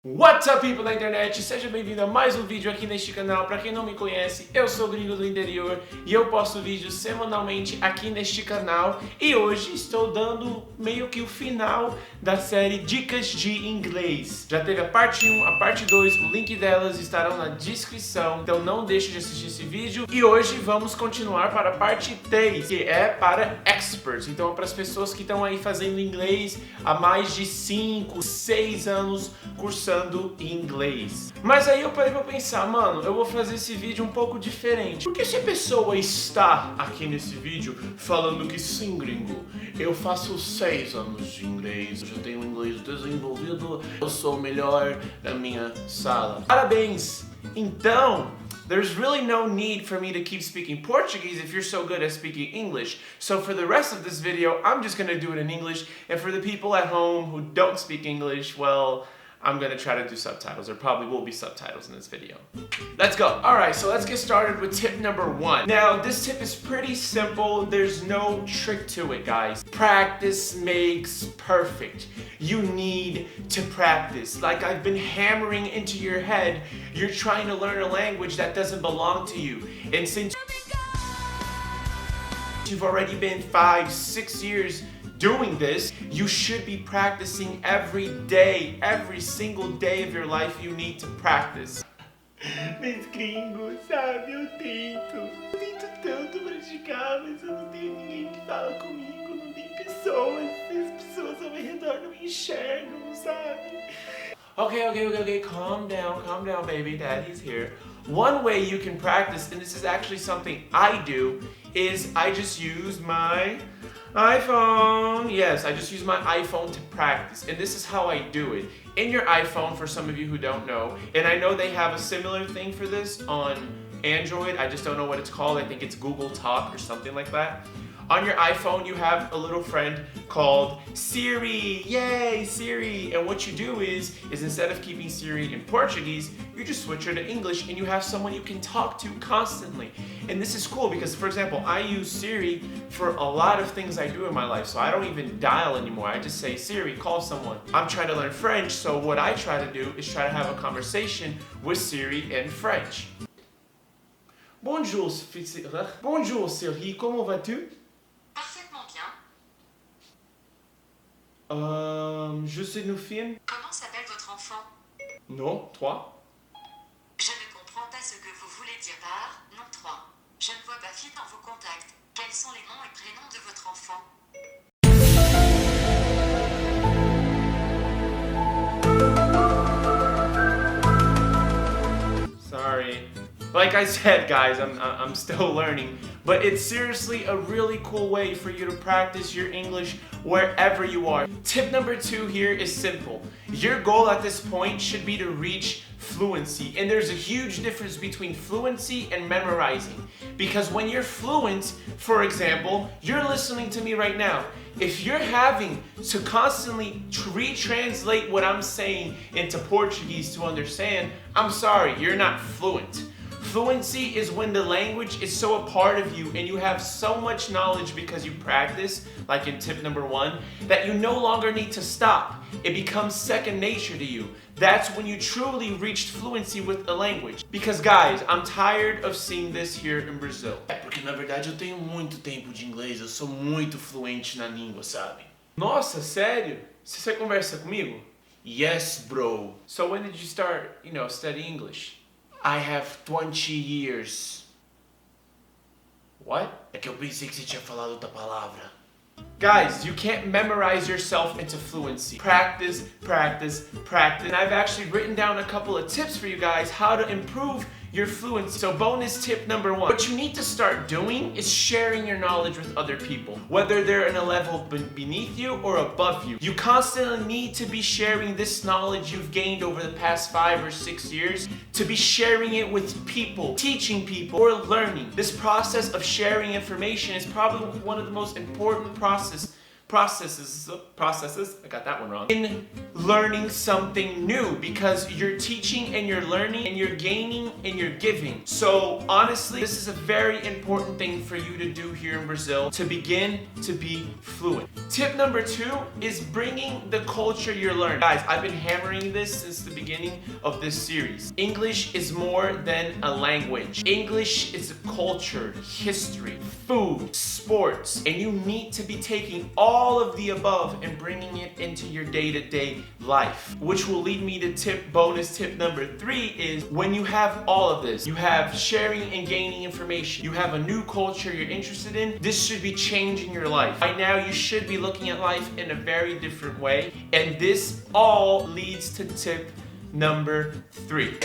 What's up, people da internet? Seja bem-vindo a mais um vídeo aqui neste canal. Pra quem não me conhece, eu sou o Gringo do Interior e eu posto vídeos semanalmente aqui neste canal. E hoje estou dando meio que o final da série Dicas de Inglês. Já teve a parte 1, a parte 2, o link delas estarão na descrição. Então não deixe de assistir esse vídeo. E hoje vamos continuar para a parte 3, que é para experts. Então é para as pessoas que estão aí fazendo inglês há mais de 5, 6 anos cursando inglês. Mas aí eu parei pra pensar, mano, eu vou fazer esse vídeo um pouco diferente. Porque se a pessoa está aqui nesse vídeo falando que sim, gringo, eu faço 6 anos de inglês, eu já tenho inglês desenvolvido, eu sou o melhor da minha sala. Parabéns! Então, there's really no need for me to keep speaking Portuguese if you're so good at speaking English. So for the rest of this video, I'm just gonna do it in English. And for the people at home who don't speak English, well, I'm gonna try to do subtitles. There probably will be subtitles in this video. Let's go. Alright, so let's get started with tip number 1. Now, this tip is pretty simple. There's no trick to it, guys. Practice makes perfect. You need to practice. Like I've been hammering into your head, you're trying to learn a language that doesn't belong to you. And since you've already been 5, 6 years doing this, you should be practicing every day, every single day of your life. You need to practice. Mas gringo, sabe, eu tento tanto praticar, mas eu não tenho ninguém que fala comigo, não tem pessoas, as pessoas ao meu redor não me enxergam, sabe? Okay, calm down, baby, daddy's here. One way you can practice, and this is actually something I do, is I just use my iPhone. Yes, I just use my iPhone to practice, and this is how I do it. In your iPhone, for some of you who don't know, and I know they have a similar thing for this on Android, I just don't know what it's called. I think it's Google Talk or something like that. On your iPhone, you have a little friend called Siri. Yay, Siri! And what you do is instead of keeping Siri in Portuguese, you just switch her to English and you have someone you can talk to constantly. And this is cool because, for example, I use Siri for a lot of things I do in my life. So I don't even dial anymore. I just say, Siri, call someone. I'm trying to learn French, so what I try to do is try to have a conversation with Siri in French. Bonjour, Siri, comment vas-tu? Parfaitement bien. Je sais nous film? Comment s'appelle votre enfant? Non, toi? Je ne comprends pas ce que vous voulez dire par non 3. Je ne vois pas fille dans vos contacts. Quels sont les noms et prénoms de votre enfant? Sorry. Like I said, guys, I'm still learning, but it's seriously a really cool way for you to practice your English wherever you are. Tip number 2 here is simple. Your goal at this point should be to reach fluency, and there's a huge difference between fluency and memorizing, because when you're fluent, for example, you're listening to me right now. If you're having to constantly retranslate what I'm saying into Portuguese to understand, I'm sorry, you're not fluent. Fluency is when the language is so a part of you and you have so much knowledge because you practice, like in tip number 1, that you no longer need to stop. It becomes second nature to you. That's when you truly reached fluency with the language. Because guys, I'm tired of seeing this here in Brazil. Porque na verdade eu tenho muito tempo de inglês, eu sou muito fluente na língua, sabe? Nossa, sério? Você conversa comigo? Yes, bro. So when did you start, studying English? I have 20 years. What? É que eu pensei que você tinha falado outra palavra. Guys, you can't memorize yourself into fluency. Practice, practice, practice. And I've actually written down a couple of tips for you guys how to improve your fluency. So bonus tip number 1. What you need to start doing is sharing your knowledge with other people, whether they're in a level beneath you or above you. You constantly need to be sharing this knowledge you've gained over the past 5 or 6 years, to be sharing it with people, teaching people, or learning. This process of sharing information is probably one of the most important processes, I got that one wrong, in learning something new, because you're teaching and you're learning and you're gaining and you're giving. So honestly, this is a very important thing for you to do here in Brazil to begin to be fluent. Tip number 2 is bringing the culture you're learning. Guys, I've been hammering this since the beginning of this series. English is more than a language. English is a culture, history, food, sports, and you need to be taking all of the above and bringing it into your day-to-day life. Which will lead me to bonus tip number 3 is when you have all of this, you have sharing and gaining information, you have a new culture you're interested in, this should be changing your life. By now, you should be looking at life in a very different way, and this all leads to tip number 3.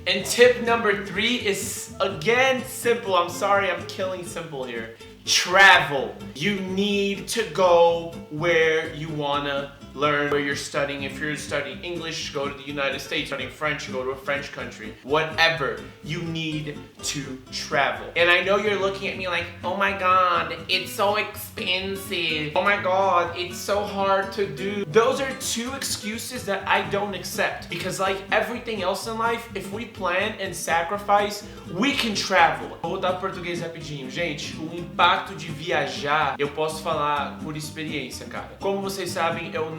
And tip number 3 is, again, simple. I'm sorry, I'm killing simple here. Travel. You need to go where you wanna learn, where you're studying. If you're studying English, go to the United States. Studying French, go to a French country. Whatever, you need to travel. And I know you're looking at me like, oh my God, it's so expensive. Oh my God, it's so hard to do. Those are 2 excuses that I don't accept. Because like everything else in life, if we plan and sacrifice, we can travel. Vou voltar pro português rapidinho. Gente, o impacto de viajar, eu posso falar por experiência, cara. Como vocês sabem, eu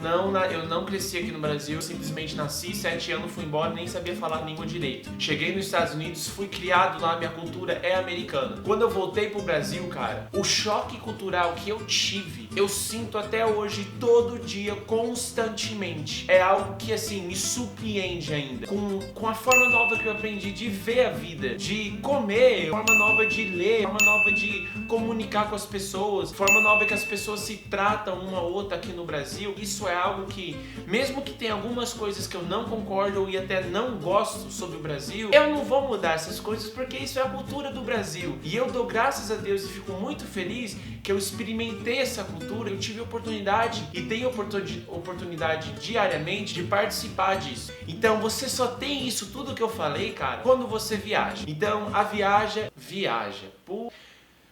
não cresci aqui no Brasil, eu simplesmente nasci, 7 anos, fui embora e nem sabia falar a língua direito. Cheguei nos Estados Unidos, fui criado lá, minha cultura é americana. Quando eu voltei pro Brasil, cara, o choque cultural que eu tive, eu sinto até hoje, todo dia, constantemente. É algo que, assim, me surpreende ainda. Com a forma nova que eu aprendi de ver a vida, de comer, forma nova de ler, forma nova de comunicar com as pessoas, forma nova que as pessoas se tratam uma ou outra aqui no Brasil. Isso é algo que, mesmo que tenha algumas coisas que eu não concordo e até não gosto sobre o Brasil, eu não vou mudar essas coisas porque isso é a cultura do Brasil. E eu dou graças a Deus e fico muito feliz que eu experimentei essa cultura, eu tive oportunidade e tenho oportunidade diariamente de participar disso. Então você só tem isso tudo que eu falei, cara, quando você viaja. Então a viaja.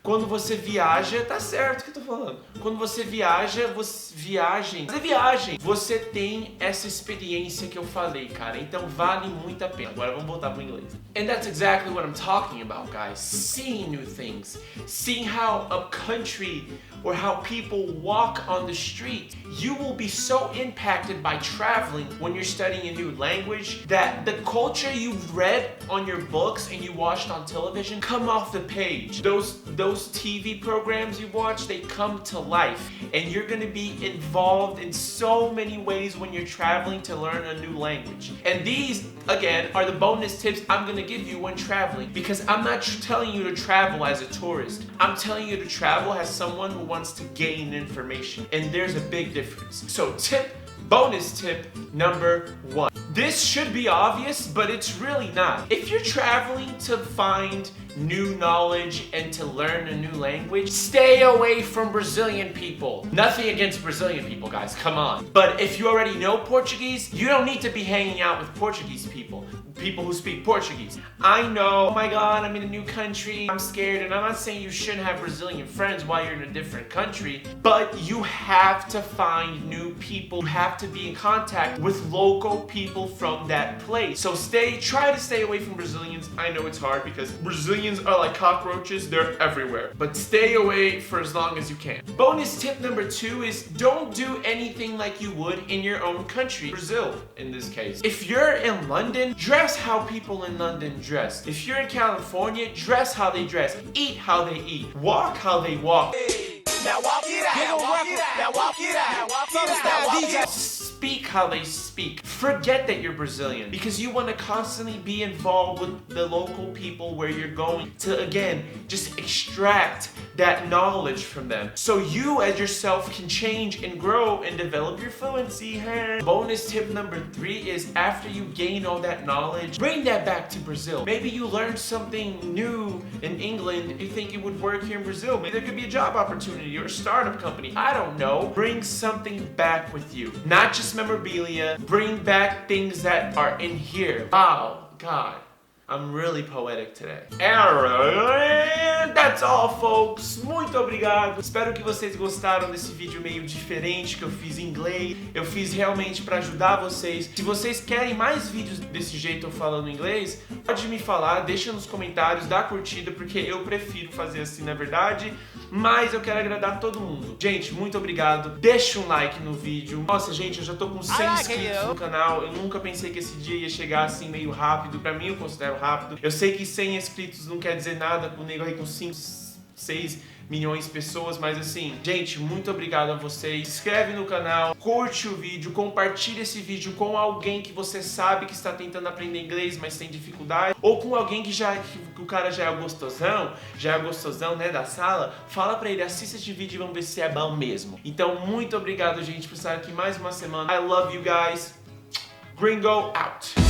Quando você viaja, tá certo o que eu tô falando. Quando você viaja, você tem essa experiência que eu falei, cara. Então vale muito a pena. Agora vamos voltar pro inglês. And that's exactly what I'm talking about, guys. Seeing new things. Seeing how a country or how people walk on the street. You will be so impacted by traveling when you're studying a new language that the culture you've read on your books and you watched on television come off the page. Those TV programs you watch, they come to life, and you're gonna be involved in so many ways when you're traveling to learn a new language. And these, again, are the bonus tips I'm gonna give you when traveling, because I'm not telling you to travel as a tourist. I'm telling you to travel as someone who wants to gain information, and there's a big difference. So bonus tip number 1. This should be obvious, but it's really not. If you're traveling to find new knowledge and to learn a new language, stay away from Brazilian people. Nothing against Brazilian people, guys, come on. But if you already know Portuguese, you don't need to be hanging out with Portuguese people who speak Portuguese. I know, oh my God, I'm in a new country, I'm scared, and I'm not saying you shouldn't have Brazilian friends while you're in a different country, but you have to find new people. You have to be in contact with local people from that place. So try to stay away from Brazilians. I know it's hard because Brazilians are like cockroaches, they're everywhere. But stay away for as long as you can. Bonus tip number 2 is don't do anything like you would in your own country, Brazil in this case. If you're in London, dress how people in London dress. If you're in California, dress how they dress. Eat how they eat. Walk how they walk. Now walk it out. Now walk it out. Now walk it out. Now walk it out. Speak how they speak. Forget that you're Brazilian, because you want to constantly be involved with the local people where you're going to, again, just extract that knowledge from them. So you as yourself can change and grow and develop your fluency. Bonus tip number 3 is after you gain all that knowledge, bring that back to Brazil. Maybe you learned something new in England, you think it would work here in Brazil. Maybe there could be a job opportunity or a startup company. I don't know. Bring something back with you. Not just memorabilia. Bring back things that are in here. Wow, God. I'm really poetic today. And that's all, folks. Muito obrigado. Espero que vocês gostaram desse vídeo meio diferente que eu fiz em inglês. Eu fiz realmente para ajudar vocês. Se vocês querem mais vídeos desse jeito eu falando inglês, pode me falar, deixa nos comentários, dá curtida, porque eu prefiro fazer assim, na verdade. Mas eu quero agradar todo mundo. Gente, muito obrigado. Deixa um like no vídeo. Nossa, gente, eu já tô com 100 inscritos no canal. Eu nunca pensei que esse dia ia chegar assim meio rápido. Pra mim, eu considero rápido. Eu sei que 100 inscritos não quer dizer nada com o nego aí com 5, 6 milhões de pessoas, mas assim, gente, muito obrigado a vocês. Se inscreve no canal, curte o vídeo, compartilha esse vídeo com alguém que você sabe que está tentando aprender inglês, mas tem dificuldade, ou com alguém que o cara já é gostosão, né, da sala. Fala pra ele, assista esse vídeo e vamos ver se é bom mesmo. Então, muito obrigado, gente, por estar aqui mais uma semana. I love you guys. Gringo out.